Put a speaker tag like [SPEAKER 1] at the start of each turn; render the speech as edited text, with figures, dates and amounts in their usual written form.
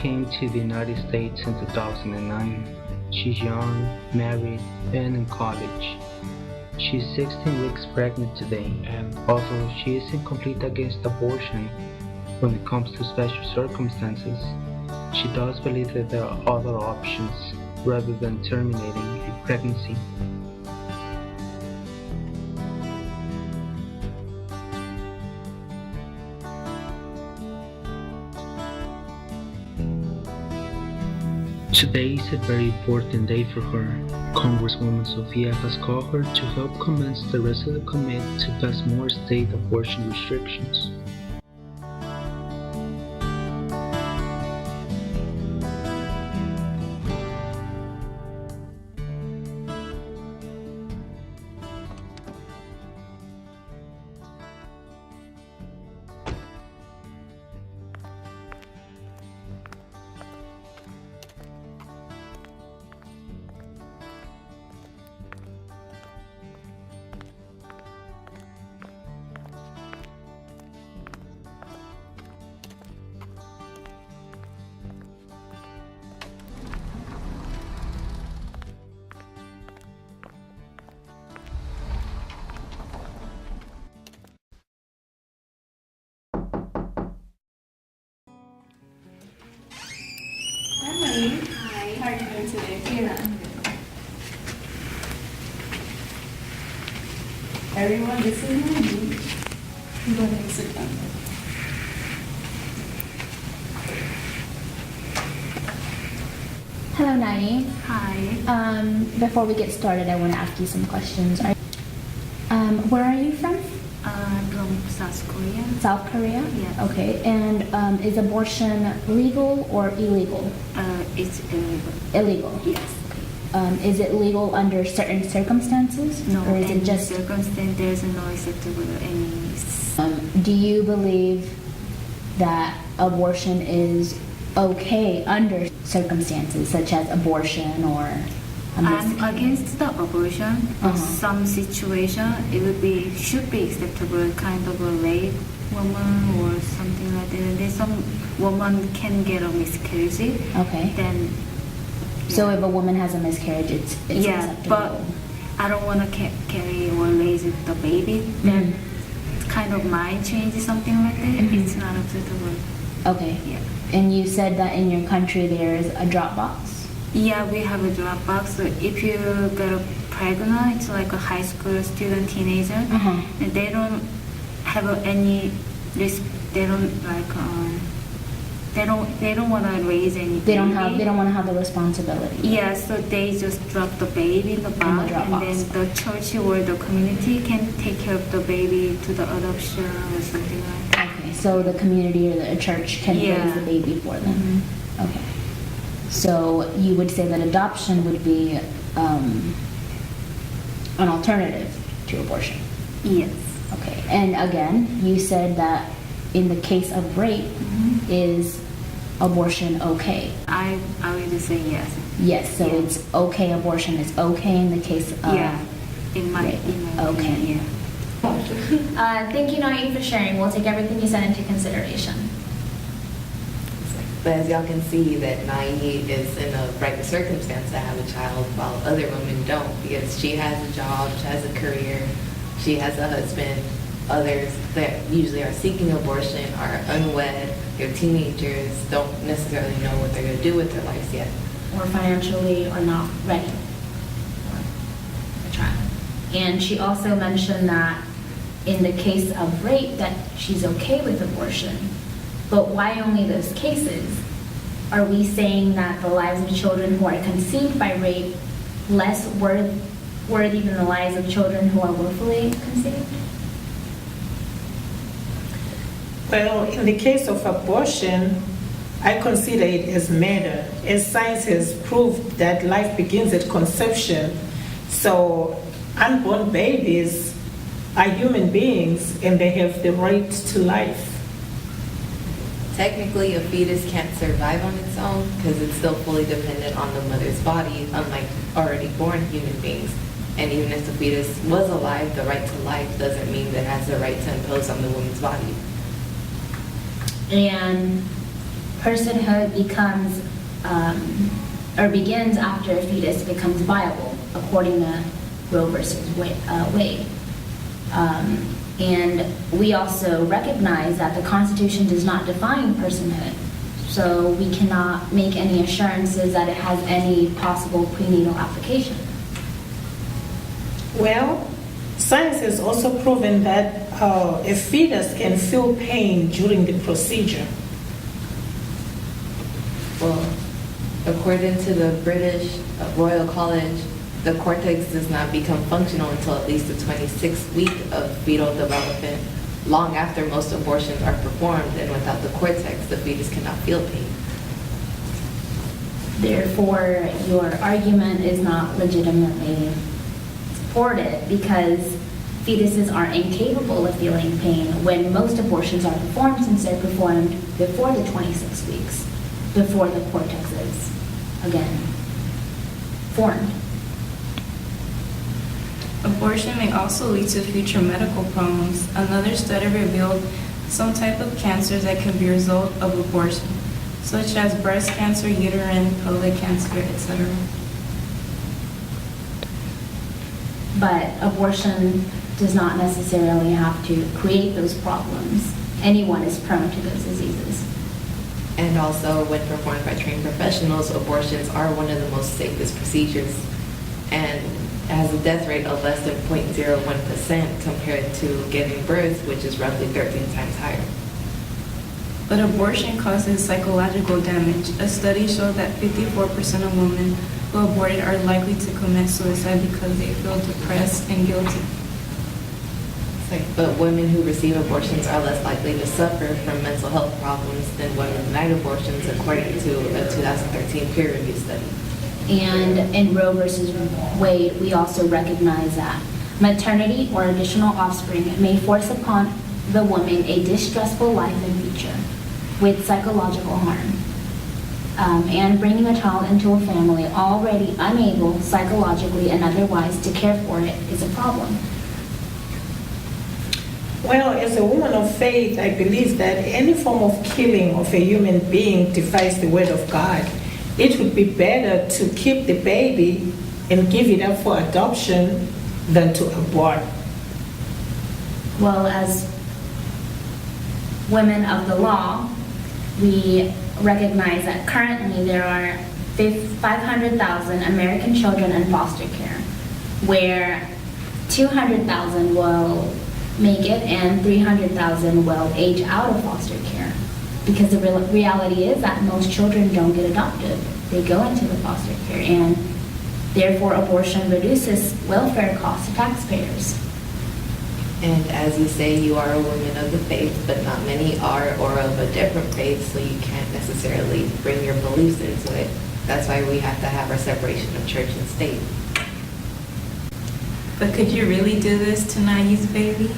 [SPEAKER 1] came to the United States in 2009. She's young, married, and in college. She's 16 weeks pregnant today, and although she isn't completely against abortion when it comes to special circumstances, she does believe that there are other options rather than terminating a pregnancy. Today is a very important day for her. Congresswoman Sofia has called her to help convince the rest of the committee to pass more state abortion restrictions.
[SPEAKER 2] Hi. How are you doing today?
[SPEAKER 3] Good.
[SPEAKER 2] Everyone, this is my niece. Go ahead and sit down.
[SPEAKER 3] Hello, Nai.
[SPEAKER 2] Hi.
[SPEAKER 3] Before we get started, I want to ask you some questions. Where are you from?
[SPEAKER 2] From South Korea.
[SPEAKER 3] South Korea?
[SPEAKER 2] Yeah.
[SPEAKER 3] Okay. And is abortion legal or illegal?
[SPEAKER 2] It's illegal.
[SPEAKER 3] Illegal.
[SPEAKER 2] Yes.
[SPEAKER 3] Is it legal under certain circumstances?
[SPEAKER 2] No,
[SPEAKER 3] Or is
[SPEAKER 2] any
[SPEAKER 3] it just?
[SPEAKER 2] circumstance, there's no acceptable any.
[SPEAKER 3] Do you believe that abortion is okay under circumstances such as abortion or?
[SPEAKER 2] I'm against the abortion.
[SPEAKER 3] Uh-huh.
[SPEAKER 2] Some situation, it should be acceptable, kind of a rape woman or something like that. And then some woman can get a miscarriage.
[SPEAKER 3] Okay.
[SPEAKER 2] Then.
[SPEAKER 3] So
[SPEAKER 2] yeah.
[SPEAKER 3] if a woman has a miscarriage, it's
[SPEAKER 2] Yeah,
[SPEAKER 3] acceptable.
[SPEAKER 2] but I don't want to carry or raise the baby. Then it's kind of mind change, something like that. It's not acceptable.
[SPEAKER 3] Okay.
[SPEAKER 2] Yeah.
[SPEAKER 3] And you said that in your country there's a drop box?
[SPEAKER 2] Yeah, we have a drop box. So if you get pregnant, it's like a high school student, teenager,
[SPEAKER 3] Uh-huh.
[SPEAKER 2] and they don't have any risk. They don't like. They don't want to raise any.
[SPEAKER 3] They don't
[SPEAKER 2] baby.
[SPEAKER 3] want to have the responsibility.
[SPEAKER 2] Yeah, so they just drop the baby in the box,
[SPEAKER 3] drop
[SPEAKER 2] and
[SPEAKER 3] box.
[SPEAKER 2] then the church or the community can take care of the baby to the adoption or something like that.
[SPEAKER 3] Okay, so the community or the church can
[SPEAKER 2] Yeah.
[SPEAKER 3] raise the baby for them. Okay. So you would say that adoption would be an alternative to abortion.
[SPEAKER 2] Yes.
[SPEAKER 3] Okay. And again, you said that in the case of rape, is abortion okay?
[SPEAKER 2] I would say yes.
[SPEAKER 3] Yes, so
[SPEAKER 2] Yeah.
[SPEAKER 3] it's okay, abortion is okay in the case of
[SPEAKER 2] Yeah. In my
[SPEAKER 3] rape.
[SPEAKER 2] opinion,
[SPEAKER 3] Okay.
[SPEAKER 2] yeah.
[SPEAKER 4] Thank you, Naeem, for sharing. We'll take everything you said into consideration.
[SPEAKER 5] But as y'all can see, that Nai is in a brighter circumstance to have a child, while other women don't, because she has a job, she has a career, she has a husband. Others that usually are seeking abortion are unwed, they're teenagers, don't necessarily know what they're going to do with their lives yet.
[SPEAKER 4] Or financially are not ready for a child. And she also mentioned that in the case of rape, that she's okay with abortion. But why only those cases? Are we saying that the lives of children who are conceived by rape less worthy than the lives of children who are willfully conceived?
[SPEAKER 6] Well, in the case of abortion, I consider it as murder, as science has proved that life begins at conception. So unborn babies are human beings and they have the right to life.
[SPEAKER 5] Technically, a fetus can't survive on its own because it's still fully dependent on the mother's body, unlike already born human beings. And even if the fetus was alive, the right to life doesn't mean that it has the right to impose on the woman's body.
[SPEAKER 4] And personhood becomes or begins after a fetus becomes viable, according to Roe versus Wade. And we also recognize that the Constitution does not define personhood, so we cannot make any assurances that it has any possible prenatal application.
[SPEAKER 6] Well, science has also proven that a fetus can feel pain during the procedure.
[SPEAKER 5] Well, according to the British Royal College, the cortex does not become functional until at least the 26th week of fetal development, long after most abortions are performed, and without the cortex, the fetus cannot feel pain.
[SPEAKER 4] Therefore, your argument is not legitimately supported because fetuses are incapable of feeling pain when most abortions are performed, since they're performed before the 26 weeks, before the cortex is, again, formed.
[SPEAKER 7] Abortion may also lead to future medical problems. Another study revealed some type of cancers that can be a result of abortion, such as breast cancer, uterine, pelvic cancer, etc.
[SPEAKER 4] But abortion does not necessarily have to create those problems. Anyone is prone to those diseases.
[SPEAKER 5] And also, when performed by trained professionals, abortions are one of the most safest procedures and has a death rate of less than 0.01% compared to giving birth, which is roughly 13 times higher.
[SPEAKER 7] But abortion causes psychological damage. A study showed that 54% of women who aborted are likely to commit suicide because they feel depressed and guilty.
[SPEAKER 5] But women who receive abortions are less likely to suffer from mental health problems than women denied abortions, according to a 2013 peer-reviewed study.
[SPEAKER 4] And in Roe versus Wade, we also recognize that maternity or additional offspring may force upon the woman a distressful life in future with psychological harm. And bringing a child into a family already unable psychologically and otherwise to care for it is a problem.
[SPEAKER 6] Well, as a woman of faith, I believe that any form of killing of a human being defies the word of God. It would be better to keep the baby and give it up for adoption than to abort.
[SPEAKER 4] Well, as women of the law, we recognize that currently there are 500,000 American children in foster care, where 200,000 will make it and 300,000 will age out of foster care. Because the reality is that most children don't get adopted. They go into the foster care, and therefore abortion reduces welfare costs to taxpayers.
[SPEAKER 5] And as you say, you are a woman of the faith, but not many are, or of a different faith, so you can't necessarily bring your beliefs into it. That's why we have to have our separation of church and state.
[SPEAKER 7] But could you really do this to Naya's baby?